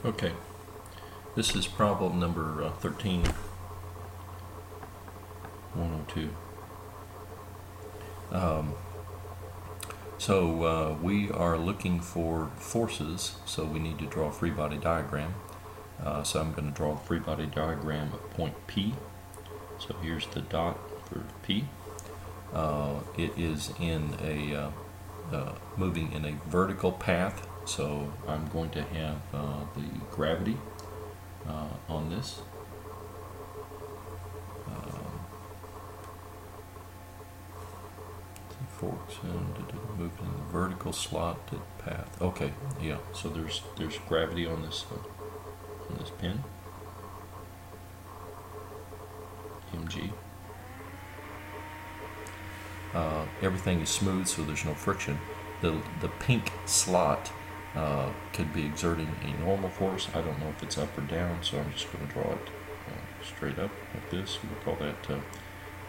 Okay, this is problem number 13, 102. We are looking for forces, so we need to draw a free body diagram. So I'm going to draw a free body diagram of point P. So here's the dot for P. It is in a moving in a vertical path, so I'm going to have the gravity on this. Forks and move in the vertical slotted path. Okay, yeah. So there's gravity on this pin. Mg. Everything is smooth, so there's no friction. The pink slot could be exerting a normal force. I don't know if it's up or down, so I'm just going to draw it straight up like this. We'll call that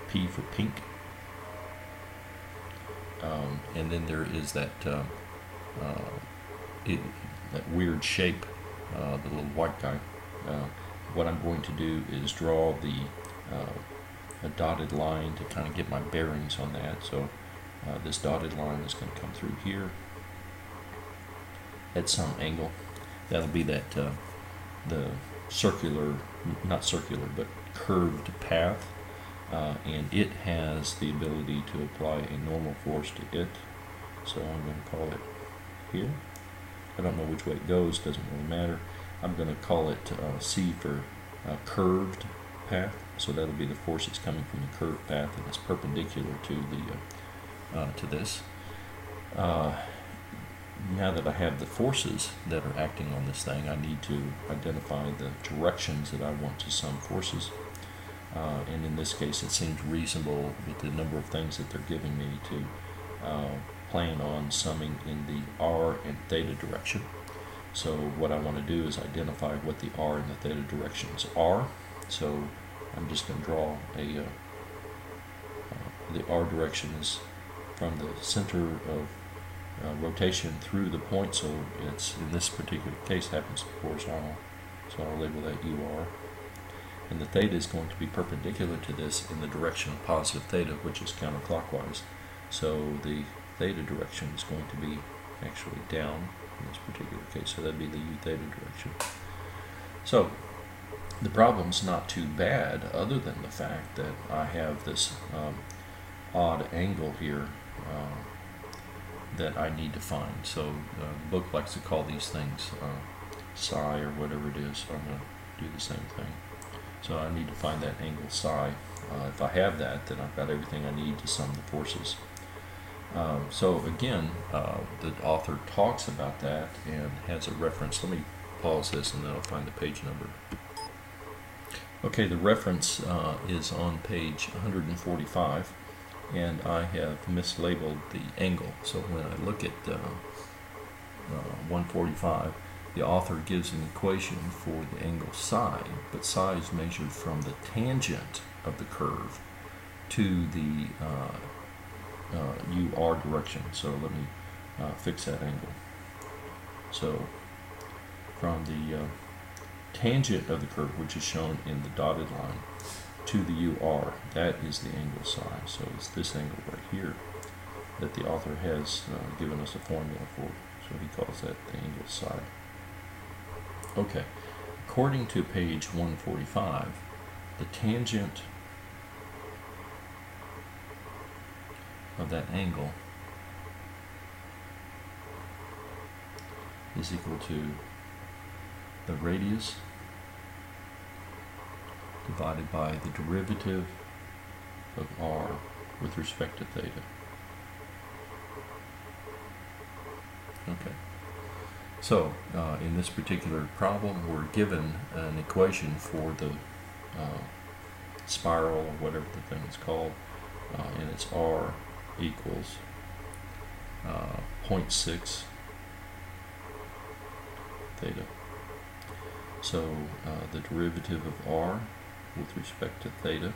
P for pink. And then there is that that weird shape, the little white guy. What I'm going to do is draw a dotted line to kind of get my bearings on that. So this dotted line is going to come through here at some angle. That'll be that the circular, not circular, but curved path. And it has the ability to apply a normal force to it, so I'm going to call it here. I don't know which way it goes, doesn't really matter. I'm going to call it C for curved path, so that'll be the force that's coming from the curved path, and it's perpendicular to to this. Now that I have the forces that are acting on this thing, I need to identify the directions that I want to sum forces. And in this case, it seems reasonable with the number of things that they're giving me to plan on summing in the r and theta direction. So what I want to do is identify what the r and the theta directions are. So I'm just going to draw the r direction is from the center of rotation through the point. So it's, in this particular case, happens to be horizontal. So I'll label that UR. And the theta is going to be perpendicular to this in the direction of positive theta, which is counterclockwise. So the theta direction is going to be actually down in this particular case. So that'd be the U theta direction. So the problem's not too bad, other than the fact that I have this odd angle here that I need to find. So the book likes to call these things psi or whatever it is. So I'm going to do the same thing. So I need to find that angle psi. If I have that, then I've got everything I need to sum the forces. So again, the author talks about that and has a reference. Let me pause this and then I'll find the page number. Okay, the reference is on page 145, and I have mislabeled the angle. So when I look at 145, the author gives an equation for the angle psi, but psi is measured from the tangent of the curve to the UR direction. So let me fix that angle. So from the tangent of the curve, which is shown in the dotted line, to the UR, that is the angle psi. So it's this angle right here that the author has given us a formula for. So he calls that the angle psi. Okay, according to page 145, the tangent of that angle is equal to the radius divided by the derivative of r with respect to theta. Okay. So, in this particular problem, we're given an equation for the spiral, or whatever the thing is called, and it's r equals 0.6 theta. So, the derivative of r with respect to theta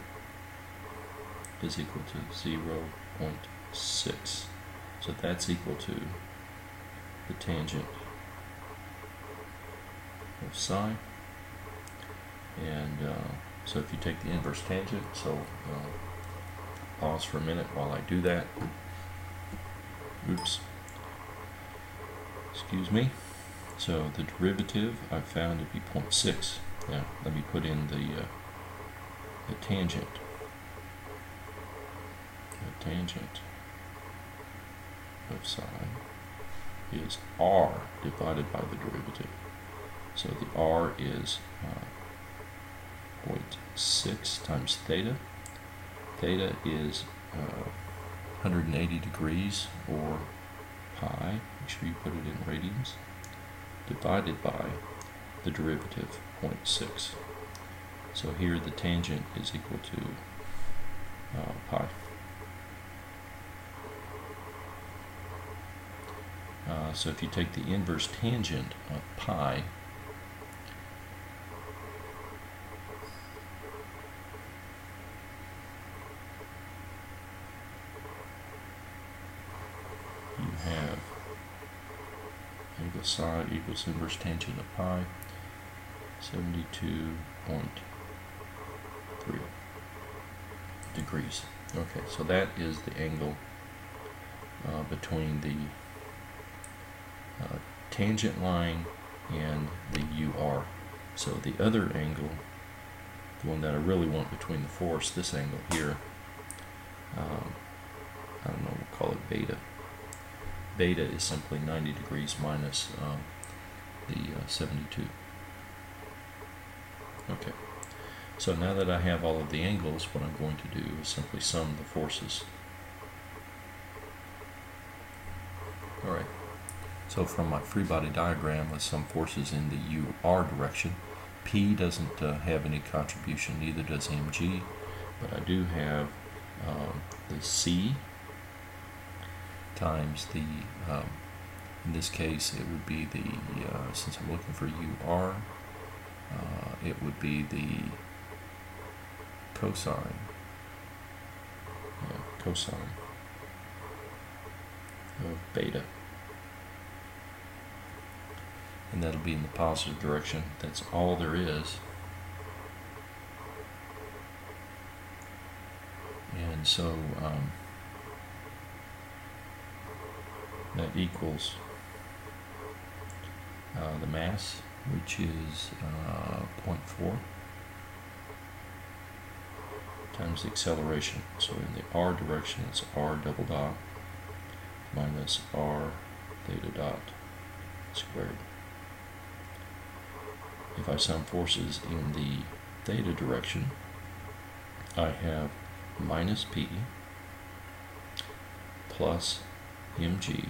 is equal to 0.6. So that's equal to the tangent of psi. And so if you take the inverse tangent, so pause for a minute while I do that. Oops. Excuse me. So the derivative I found to be 0.6. Now let me put in the tangent. The tangent of psi is r divided by the derivative. So the r is 0.6 times theta. Theta is 180 degrees, or pi, make sure you put it in radians, divided by the derivative 0.6. So here the tangent is equal to pi. So if you take the inverse tangent of pi, you have angle psi equals inverse tangent of pi, 72.3 degrees. Okay, so that is the angle between the tangent line and the UR. So the other angle, the one that I really want between the force, this angle here, I don't know, we'll call it beta. Beta is simply 90 degrees minus the 72. Okay, so now that I have all of the angles, what I'm going to do is simply sum the forces. Alright. So from my free body diagram with some forces in the UR direction, P doesn't have any contribution, neither does mg, but I do have the C times the, in this case it would be the, since I'm looking for UR, it would be the cosine, cosine of beta. And that'll be in the positive direction. That's all there is. And so that equals the mass, which is 0.4 times the acceleration. So in the r direction, it's r double dot minus r theta dot squared. If I sum forces in the theta direction, I have minus P plus mg.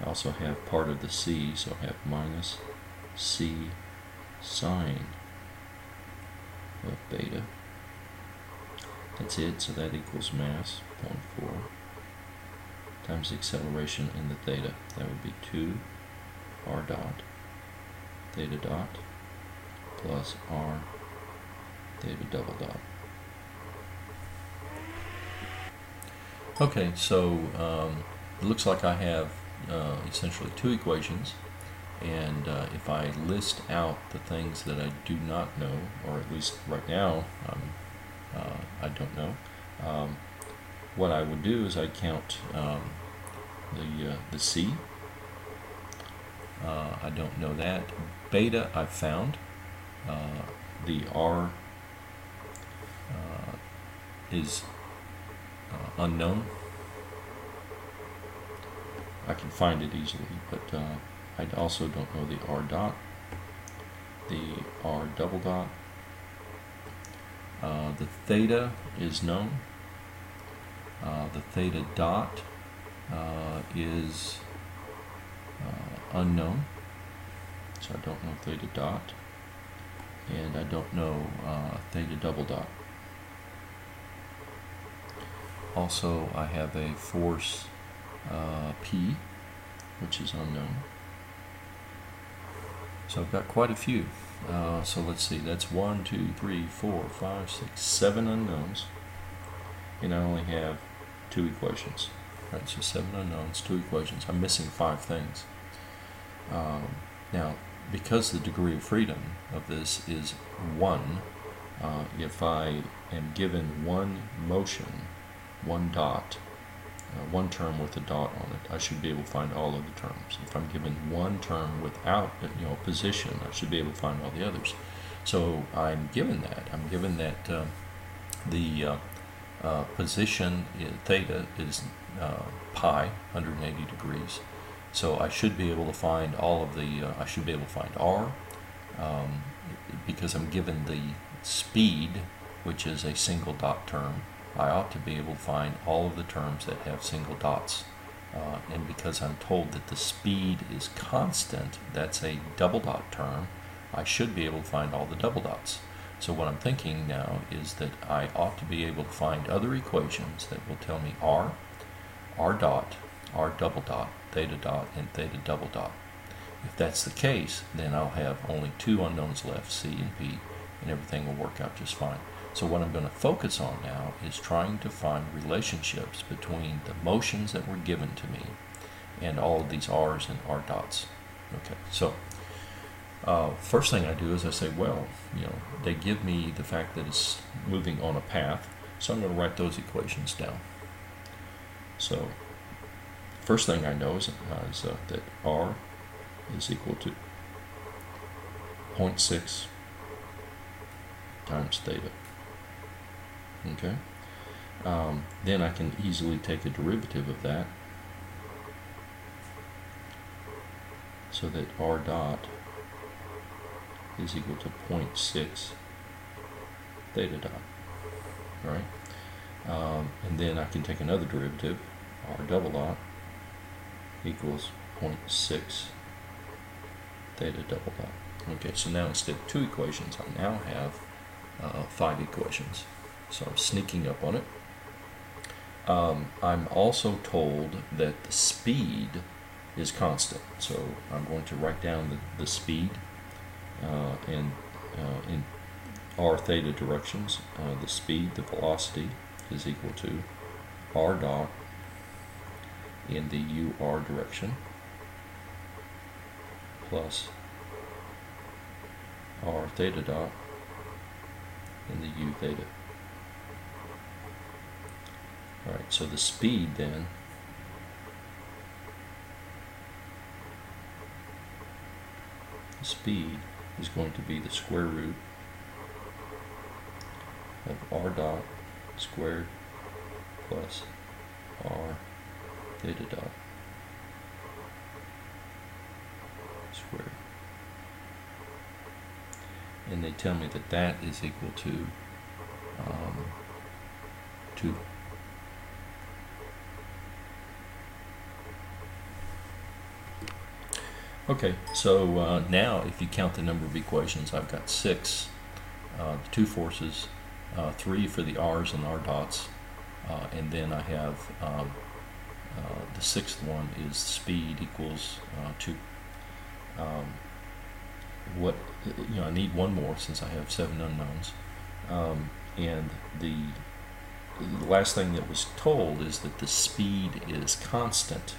I also have part of the C, so I have minus C sine of beta. That's it, so that equals mass, 0.4, times the acceleration in the theta. That would be 2 r dot theta dot plus r theta double dot. Okay, so it looks like I have essentially two equations, and if I list out the things that I do not know, or at least right now I don't know, what I would do is I'd count the C. I don't know that. Beta I found. The R is unknown. I can find it easily, but I also don't know the R dot, the R double dot. The theta is known. The theta dot is unknown, so I don't know theta dot, and I don't know theta double dot. Also, I have a force P, which is unknown. So I've got quite a few. So let's see, that's 1, 2, 3, 4, 5, 6, 7 unknowns, and I only have 2 equations. Right, so 7 unknowns, 2 equations. I'm missing 5 things. Now, because the degree of freedom of this is 1, if I am given one motion, one dot, one term with a dot on it, I should be able to find all of the terms. If I'm given one term without position, I should be able to find all the others. So I'm given that. I'm given that the position theta is pi, 180 degrees. So I should be able to find all of the, I should be able to find r, because I'm given the speed, which is a single dot term. I ought to be able to find all of the terms that have single dots. And because I'm told that the speed is constant, that's a double dot term, I should be able to find all the double dots. So what I'm thinking now is that I ought to be able to find other equations that will tell me r, r dot, r double dot, theta dot, and theta double dot. If that's the case, then I'll have only two unknowns left, c and p, and everything will work out just fine. So what I'm going to focus on now is trying to find relationships between the motions that were given to me and all of these r's and r dots. Okay, so first thing I do is I say, well, they give me the fact that it's moving on a path, so I'm going to write those equations down. So first thing I know is that r is equal to 0.6 times theta. Okay. Then I can easily take a derivative of that, so that r dot is equal to 0.6 theta dot. Right? And then I can take another derivative, r double dot equals 0.6 theta double dot. Okay, so now instead of 2 equations, I now have 5 equations. So I'm sneaking up on it. I'm also told that the speed is constant. So I'm going to write down the speed in r theta directions. The speed, the velocity, is equal to r dot in the ur direction plus r theta dot in the u theta. Alright, so the speed then is going to be the square root of r dot squared plus r theta dot squared. And they tell me that that is equal to 2. Okay, so now if you count the number of equations, I've got 6. The 2 forces, 3 for the r's and r dots, and then I have the 6th one is speed equals 2. I need one more since I have 7 unknowns, and the last thing that was told is that the speed is constant.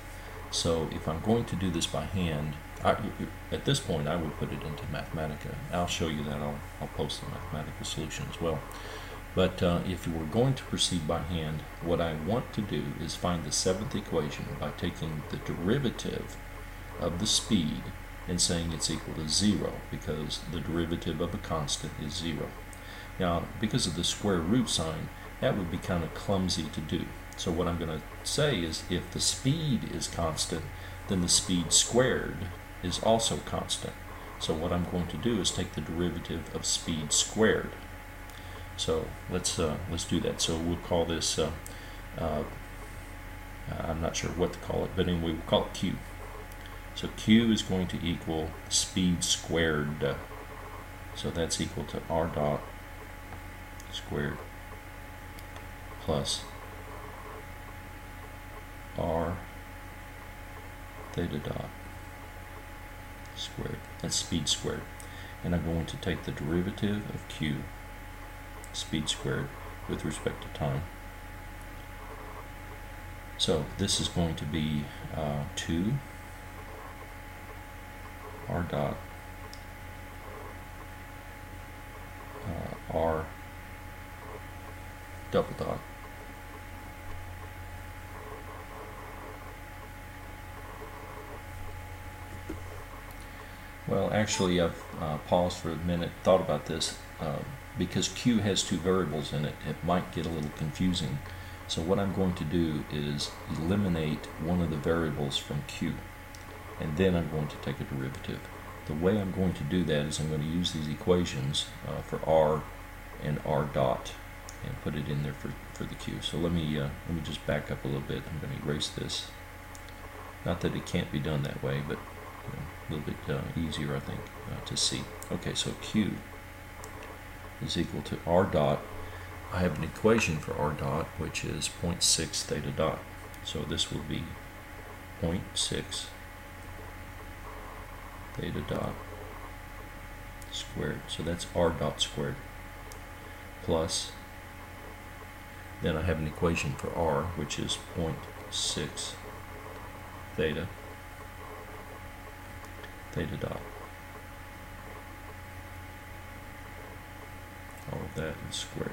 So if I'm going to do this by hand, at this point I would put it into Mathematica. I'll show you that. I'll post the Mathematica solution as well. But if you were going to proceed by hand, what I want to do is find the 7th equation by taking the derivative of the speed and saying it's equal to 0, because the derivative of a constant is 0. Now, because of the square root sign, that would be kind of clumsy to do. So what I'm going to say is if the speed is constant, then the speed squared is also constant. So what I'm going to do is take the derivative of speed squared. So let's do that. So we'll call this, I'm not sure what to call it, but anyway, we'll call it Q. So Q is going to equal speed squared. So that's equal to r dot squared plus r theta dot squared. That's speed squared. And I'm going to take the derivative of Q, speed squared, with respect to time. So this is going to be 2 r dot r double dot. Well, actually, I've paused for a minute, thought about this. Because Q has two variables in it, it might get a little confusing. So what I'm going to do is eliminate one of the variables from Q, and then I'm going to take a derivative. The way I'm going to do that is I'm going to use these equations for R and R dot and put it in there for the Q. So let me just back up a little bit. I'm going to erase this. Not that it can't be done that way, but a little bit easier, I think, to see. Okay, so Q is equal to R dot. I have an equation for R dot, which is 0.6 theta dot. So this will be 0.6 theta dot squared. So that's R dot squared. Plus, then I have an equation for R, which is 0.6 theta dot. All of that is squared.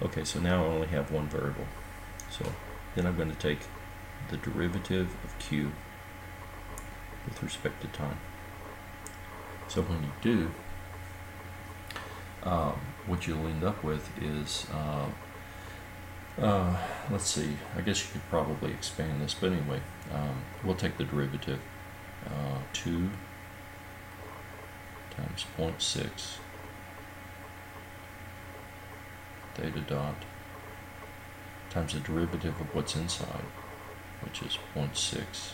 Okay, so now I only have one variable. So then I'm going to take the derivative of Q with respect to time. So when you do, what you'll end up with is, let's see, I guess you could probably expand this, but anyway, we'll take the derivative. 2 times 0.6 theta dot times the derivative of what's inside, which is 0.6.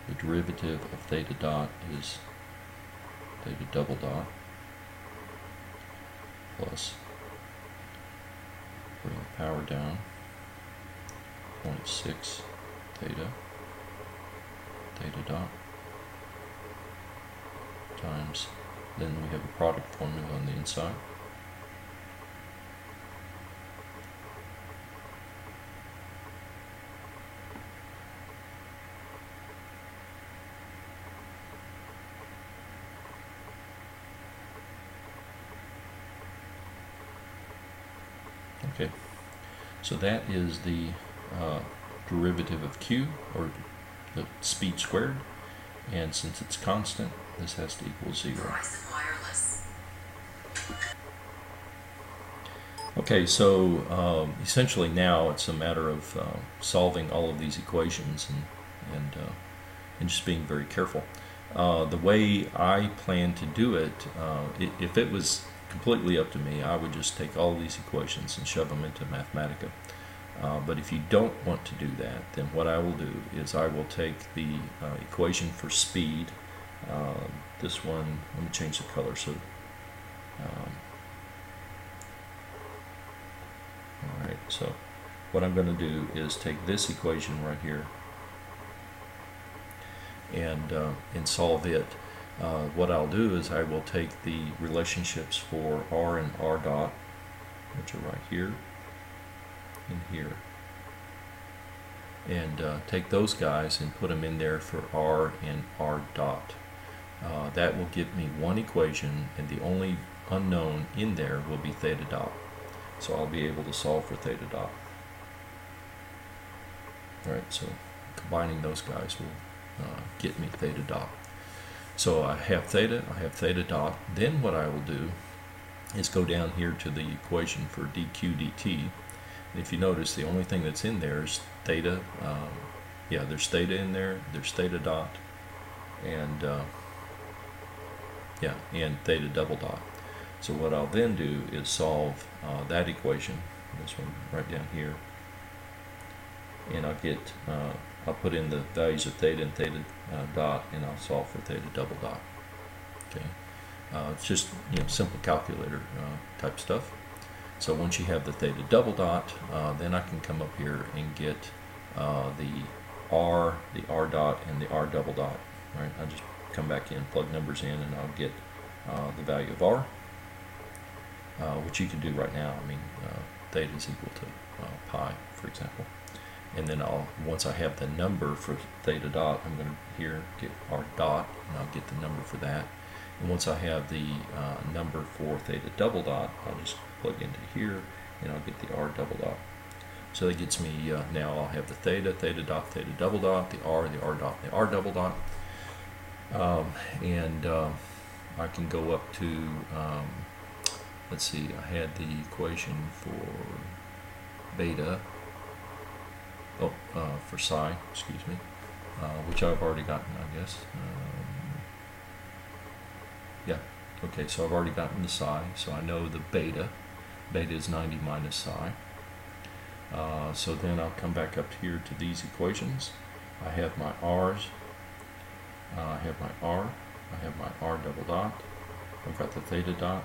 The derivative of theta dot is theta double dot plus, bring the power down, 0.6 theta dot times, then we have a product formula on the inside. Okay, so that is the derivative of Q, or the speed squared, and since it's constant, this has to equal 0. Okay, so essentially now it's a matter of solving all of these equations and just being very careful. The way I plan to do it, if it was completely up to me, I would just take all of these equations and shove them into Mathematica. But if you don't want to do that, then what I will do is I will take the equation for speed. This one, let me change the color. So, alright, so what I'm going to do is take this equation right here and solve it. What I'll do is I will take the relationships for R and R dot, which are right here and here, and take those guys and put them in there for R and R dot. That will give me one equation, and the only unknown in there will be theta dot. So I'll be able to solve for theta dot. Alright, so combining those guys will get me theta dot. So I have theta dot. Then what I will do is go down here to the equation for dq dt. And if you notice, the only thing that's in there is theta. There's theta in there. There's theta dot, and and theta double dot. So what I'll then do is solve that equation, this one right down here, and I'll get I'll put in the values of theta and theta dot, and I'll solve for theta double dot. Okay, it's just simple calculator type stuff. So once you have the theta double dot, then I can come up here and get the R dot, and the R double dot. Right? I just come back in, plug numbers in, and I'll get the value of R, which you can do right now. I mean, theta is equal to pi, for example. and then once I have the number for theta dot, I'm going to here get r dot, and I'll get the number for that. And once I have the number for theta double dot, I'll just plug into here, and I'll get the r double dot. So that gets me, now I'll have the theta dot, theta double dot, the r dot, the r double dot. I can go up to, let's see, I had the equation for beta, for psi, excuse me, which I've already gotten, I guess. Yeah, okay, so I've already gotten the psi, so I know the beta. Beta is 90 minus psi. So then I'll come back up here to these equations. I have my r's, I have my r, I have my r double dot, I've got the theta dot,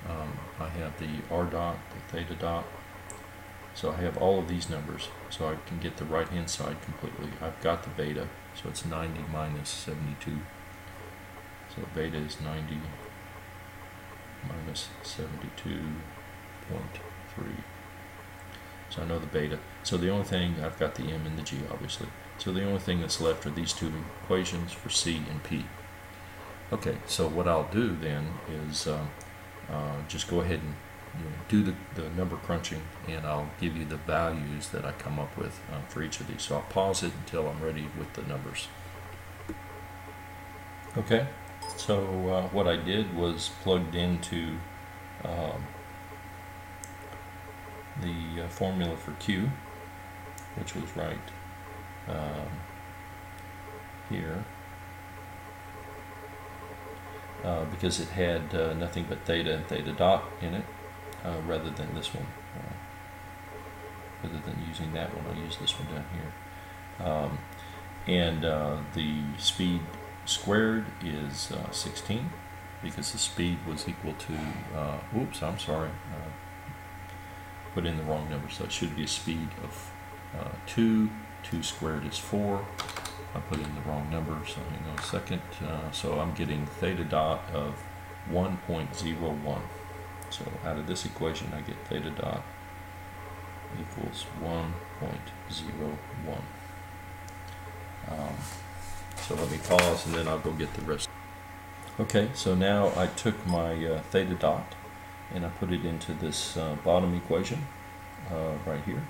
I have the r dot, the theta dot. So I have all of these numbers, so I can get the right hand side completely. I've got the beta, so it's 90 minus 72. So beta is 90 minus 72.3. So I know the beta. So the only thing, I've got the m and the g obviously. So the only thing that's left are these two equations for c and p. Okay, so what I'll do then is just go ahead and do the number crunching, and I'll give you the values that I come up with for each of these. So I'll pause it until I'm ready with the numbers. Okay, so what I did was plugged into the formula for Q, which was right here, because it had nothing but theta and theta dot in it, rather than this one. Rather than using that one, I'll use this one down here. The speed squared is 16, because the speed was equal to, oops, I'm sorry, put in the wrong number, so it should be a speed of 2 squared is 4. I put in the wrong number, so hang on a second. So I'm getting theta dot of 1.01. So out of this equation I get theta dot equals 1.01. So let me pause and then I'll go get the rest. Okay, so now I took my theta dot and I put it into this bottom equation right here,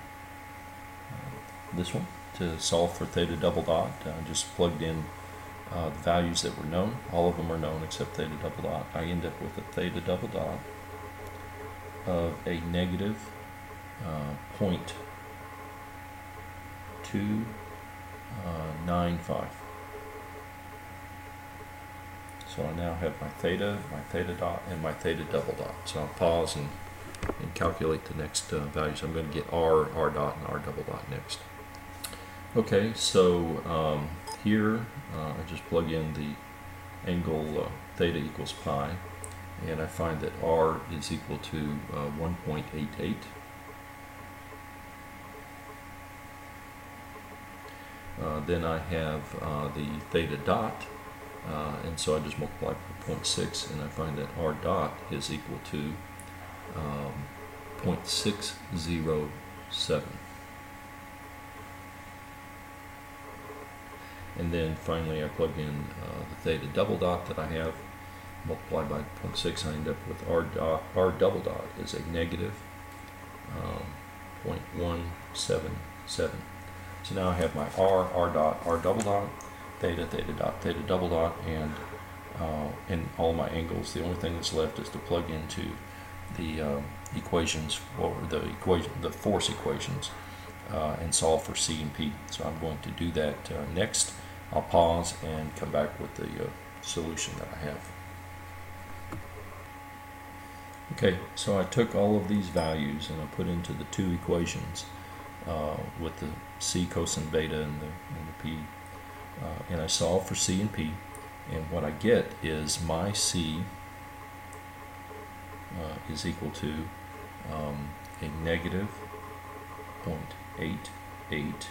this one, to solve for theta double dot. I just plugged in the values that were known. All of them are known except theta double dot. I end up with a theta double dot of a negative 0.295. So I now have my theta dot, and my theta double dot. So I'll pause and calculate the next values. I'm going to get r dot, and r double dot next. Okay, so here I just plug in the angle theta equals pi, and I find that r is equal to 1.88. Then I have the theta dot, and so I just multiply by 0.6, and I find that r dot is equal to 0.607. And then finally I plug in the theta double dot that I have, multiply by 0.6, I end up with r double dot is a negative 0.177. So now I have my r dot, r double dot, theta dot, theta double dot, and all my angles. The only thing that's left is to plug into the equations, or the force equations, and solve for C and P. So I'm going to do that next. I'll pause and come back with the solution that I have. Okay, so I took all of these values and I put into the two equations with the C cosine beta and the P, and I solve for C and P, and what I get is my C is equal to a negative 0.88.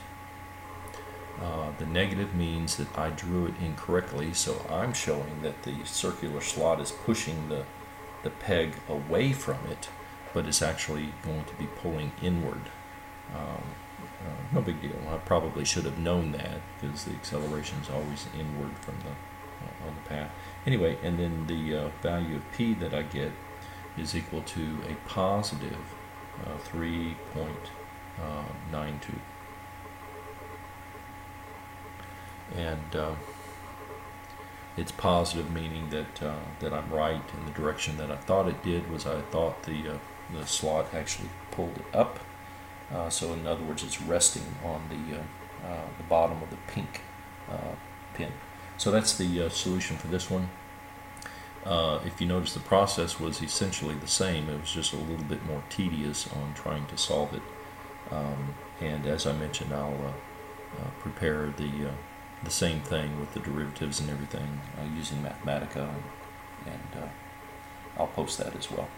The negative means that I drew it incorrectly, so I'm showing that the circular slot is pushing the peg away from it, but it's actually going to be pulling inward. No big deal. I probably should have known that because the acceleration is always inward from the on the path. Anyway, and then the value of p that I get is equal to a positive 3.92. And it's positive, meaning that that I'm right in the direction that I thought it did. Was I thought the slot actually pulled it up. So in other words, it's resting on the bottom of the pink pin. So that's the solution for this one. If you notice, the process was essentially the same. It was just a little bit more tedious on trying to solve it. And as I mentioned, I'll prepare the same thing with the derivatives and everything using Mathematica, and I'll post that as well.